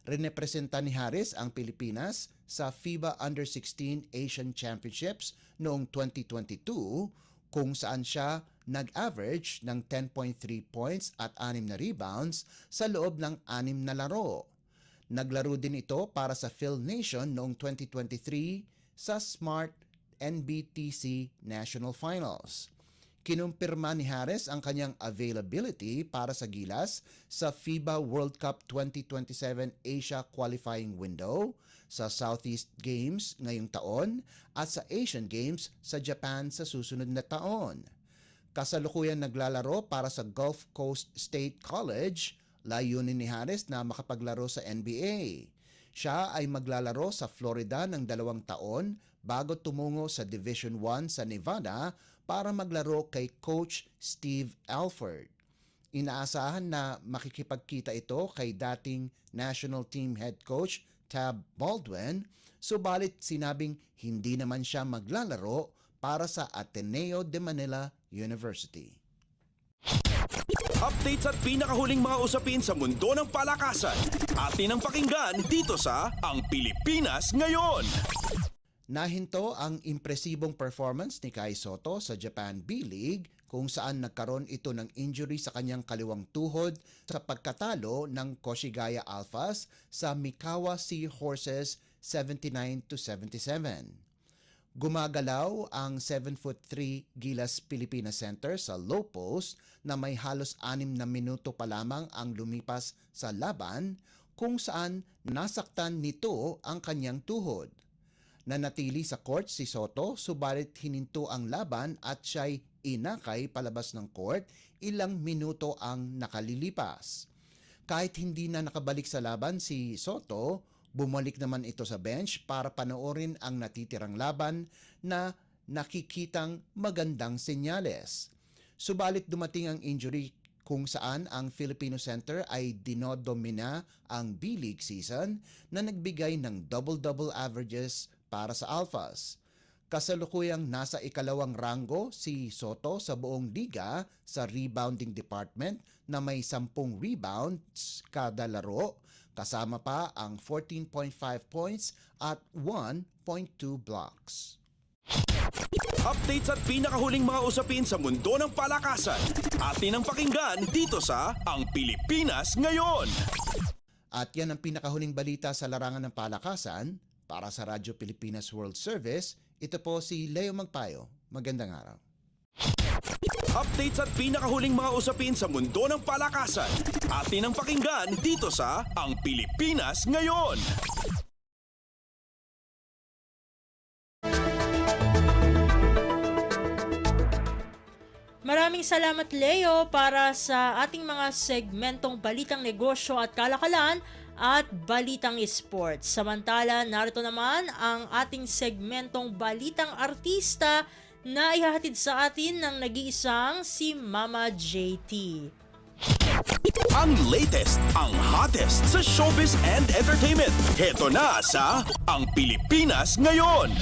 Speaker 13: Representa ni Harris ang Pilipinas sa FIBA Under-16 Asian Championships noong 2022 kung saan siya nag-average ng 10.3 points at 6 na rebounds sa loob ng 6 na laro. Naglaro din ito para sa Phil Nation noong 2023 sa Smart NBTC National Finals. Kinumpirma ni Harris ang kanyang availability para sa Gilas sa FIBA World Cup 2027 Asia Qualifying Window, sa Southeast Games ngayong taon at sa Asian Games sa Japan sa susunod na taon. Kasalukuyan naglalaro para sa Gulf Coast State College, layunin ni Harris na makapaglaro sa NBA. Siya ay maglalaro sa Florida ng 2 taon bago tumungo sa Division I sa Nevada para maglaro kay Coach Steve Alford. Inaasahan na makikipagkita ito kay dating national team head coach Tab Baldwin, subalit sinabing hindi naman siya maglalaro para sa Ateneo de Manila University.
Speaker 1: Updates at pinakahuling mga usapin sa mundo ng palakasan. Atin ang pakinggan dito sa Ang Pilipinas Ngayon.
Speaker 13: Nahinto ang impresibong performance ni Kai Sotto sa Japan B-League kung saan nagkaroon ito ng injury sa kanyang kaliwang tuhod sa pagkatalo ng Koshigaya Alphas sa Mikawa Seahorses 79-77. Gumagalaw ang 7'3" Gilas Pilipinas Center sa low post na may halos 6 na minuto pa lamang ang lumipas sa laban kung saan nasaktan nito ang kanyang tuhod. Nanatili sa court si Sotto subalit hininto ang laban at siya'y inakay palabas ng court ilang minuto ang nakalilipas. Kahit hindi na nakabalik sa laban si Sotto, bumalik naman ito sa bench para panoorin ang natitirang laban na nakikitang magandang senyales. Subalit dumating ang injury kung saan ang Filipino Center ay dinodomina ang B-League season na nagbigay ng double-double averages para sa Alphas. Kasalukuyang nasa ikalawang ranggo si Sotto sa buong liga sa rebounding department na may 10 rebounds kada laro, kasama pa ang 14.5 points at 1.2 blocks.
Speaker 1: Updates at pinakahuling mga usapin sa mundo ng palakasan. Atin ang pakinggan dito sa Ang Pilipinas Ngayon.
Speaker 13: At yan ang pinakahuling balita sa larangan ng palakasan. Para sa Radyo Pilipinas World Service, ito po si Leo Magpayo. Magandang araw.
Speaker 1: Updates at pinakahuling mga usapin sa mundo ng palakasan. Atin ang pakinggan dito sa Ang Pilipinas Ngayon.
Speaker 2: Maraming salamat Leo para sa ating mga segmentong balitang negosyo at kalakalan at balitang sports. Samantala, narito naman ang ating segmentong balitang artista na ihahatid sa atin ng nag-iisang si Mama JT.
Speaker 1: Ang latest, ang hottest sa showbiz and entertainment. Heto na sa Ang Pilipinas Ngayon.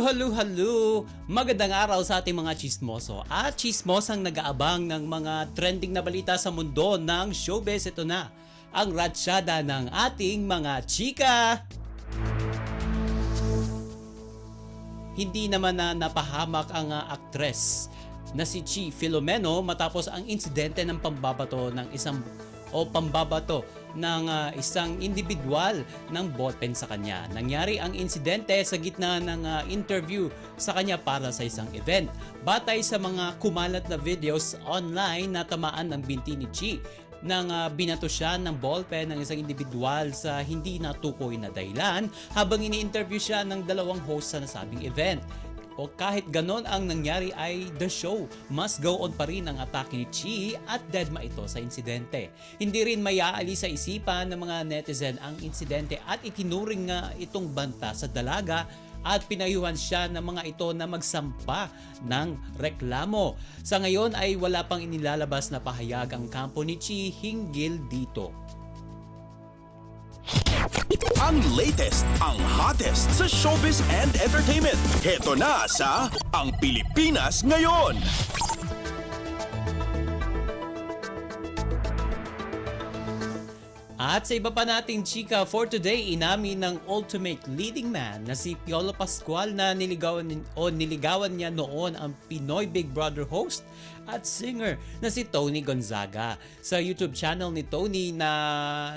Speaker 14: Hello! Magandang araw sa ating mga chismoso at chismosang nag-aabang ng mga trending na balita sa mundo ng showbiz. Ito na ang ratsyada ng ating mga chika. Hindi naman na napahamak ang aktres na si Chi Filomeno matapos ang insidente ng pambabato ng isang individual ng ballpen sa kanya. Nangyari ang insidente sa gitna ng interview sa kanya para sa isang event. Batay sa mga kumalat na videos online, natamaan ng binti ni Chi nang binato siya ng ballpen ng isang individual sa hindi natukoy na dahilan habang ini-interview siya ng dalawang host sa nasabing event. O kahit ganon ang nangyari ay the show must go on pa rin ang atake ni Chi at deadma ito sa insidente. Hindi rin mayaalis sa isipan ng mga netizen ang insidente at itinuring nga itong banta sa dalaga at pinayuhan siya ng mga ito na magsampa ng reklamo. Sa ngayon ay wala pang inilalabas na pahayag ang kampo ni Chi hinggil dito.
Speaker 1: Ang latest, ang hottest sa showbiz and entertainment. Heto na sa Ang Pilipinas Ngayon.
Speaker 14: At sa iba pa nating chika for today, inamin ng ultimate leading man na si Piolo Pascual na niligawan niya noon ang Pinoy Big Brother host at singer na si Tony Gonzaga. Sa YouTube channel ni Tony na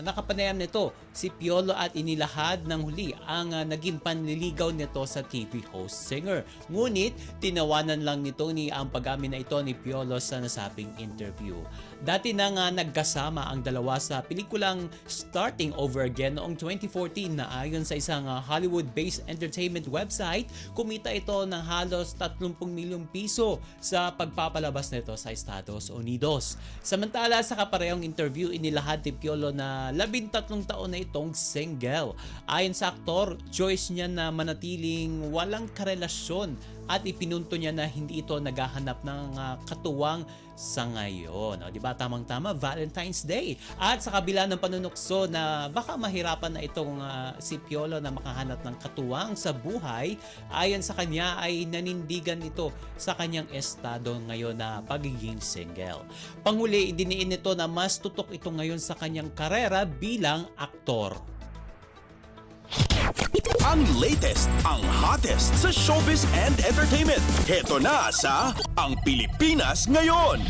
Speaker 14: nakapanayam nito si Piolo at inilahad ng huli ang naging panliligaw nito sa TV host singer. Ngunit tinawanan lang ni Tony ang pag-amin na ito ni Piolo sa nasabing interview. Dati na nga nagkasama ang dalawa sa pelikulang Starting Over Again noong 2014 na ayon sa isang Hollywood-based entertainment website, kumita ito ng halos 30 milyong piso sa pagpapalabas nito sa Estados Unidos. Samantala sa kaparehong interview, inilahad ni Piolo na 13 taon na itong single. Ayon sa aktor, choice niya na manatiling walang karelasyon at ipinunto niya na hindi ito naghahanap ng katuwang sa ngayon. O, diba? Tamang-tama, Valentine's Day. At sa kabila ng panunukso na baka mahirapan na itong si Piolo na makahanap ng katuwang sa buhay, ayon sa kanya ay nanindigan ito sa kanyang estado ngayon na pagiging single. Panghuli, idiniin nito na mas tutok ito ngayon sa kanyang karera bilang aktor.
Speaker 1: Ang latest, ang hottest sa showbiz and entertainment. Heto na sa Ang Pilipinas Ngayon.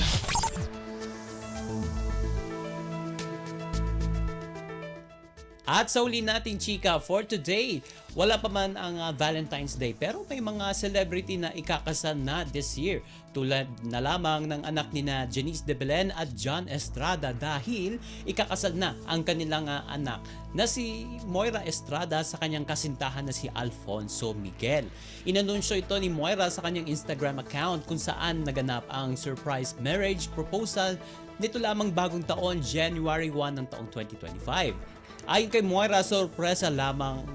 Speaker 14: At sa uli nating chika for today, wala pa man ang Valentine's Day pero may mga celebrity na ikakasal na this year. Tulad na lamang ng anak ni na Janice de Belen at John Estrada dahil ikakasal na ang kanilang anak na si Moira Estrada sa kanyang kasintahan na si Alfonso Miguel. Inanunsyo ito ni Moira sa kanyang Instagram account kung saan naganap ang surprise marriage proposal nito lamang bagong taon, January 1 ng taong 2025. Ayon kay Moira, sorpresa lamang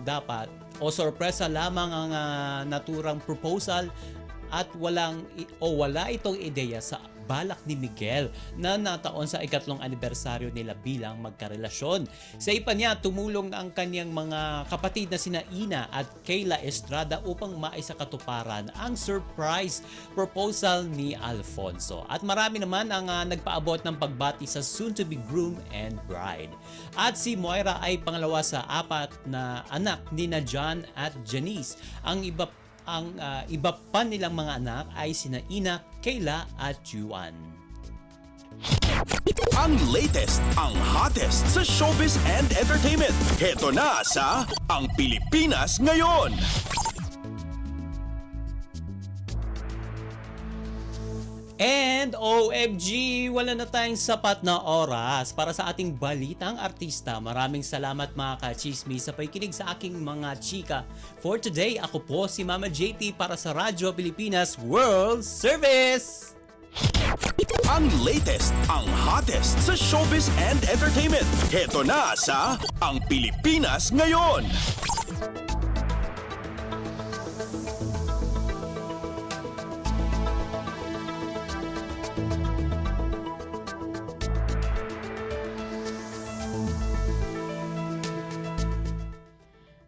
Speaker 14: ang naturang proposal at wala itong ideya sa balak ni Miguel na nataon sa ikatlong anibersaryo nila bilang magkarelasyon. Sa ipa niya, tumulong ang kanyang mga kapatid na sina Ina at Kayla Estrada upang maisakatuparan ang surprise proposal ni Alfonso. At marami naman ang nagpaabot ng pagbati sa soon-to-be groom and bride. At si Moira ay pangalawa sa 4 na anak ni na John at Janice. Ang iba pa nilang mga anak ay sina Ina, Kayla at Juan.
Speaker 1: Ang latest, ang hottest sa showbiz and entertainment. Heto na sa Ang Pilipinas Ngayon.
Speaker 14: And OMG, wala na tayong sapat na oras para sa ating balitang artista. Maraming salamat mga ka-chismis sa pakikinig sa aking mga chika. For today, ako po si Mama JT para sa Radyo Pilipinas World Service!
Speaker 1: Ang latest, ang hottest sa showbiz and entertainment. Heto na sa Ang Pilipinas Ngayon.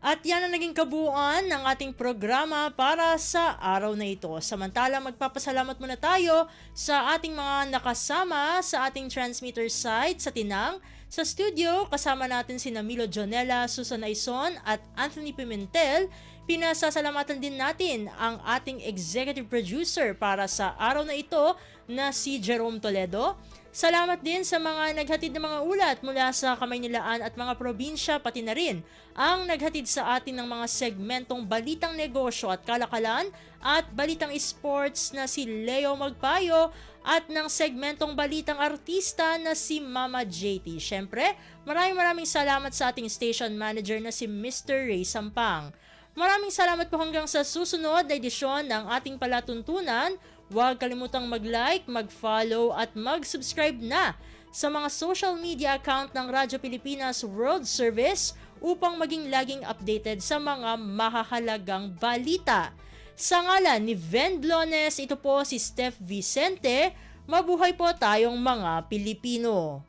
Speaker 2: At yan ang naging kabuuan ng ating programa para sa araw na ito. Samantala, magpapasalamat muna tayo sa ating mga nakasama sa ating transmitter site sa Tinang. Sa studio, kasama natin si Milo Jonella, Susan Aison at Anthony Pimentel. Pinasasalamatan din natin ang ating executive producer para sa araw na ito na si Jerome Toledo. Salamat din sa mga naghatid ng mga ulat mula sa Kamaynilaan at mga probinsya, pati na rin ang naghatid sa atin ng mga segmentong Balitang Negosyo at Kalakalan at Balitang Sports na si Leo Magpayo at ng segmentong Balitang Artista na si Mama JT. Siyempre, maraming salamat sa ating station manager na si Mr. Ray Sampang. Maraming salamat po hanggang sa susunod na edisyon ng ating palatuntunan. Huwag kalimutang mag-like, mag-follow at mag-subscribe na sa mga social media account ng Radyo Pilipinas World Service upang maging laging updated sa mga mahahalagang balita. Sa ngalan ni Ven Blones, ito po si Steph Vicente. Mabuhay po tayong mga Pilipino.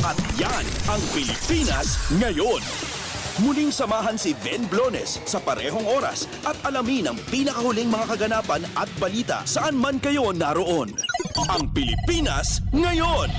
Speaker 1: At yan ang Pilipinas Ngayon. Muling samahan si Ven Blones sa parehong oras at alamin ang pinakahuling mga kaganapan at balita saan man kayo naroon. Ang Pilipinas Ngayon!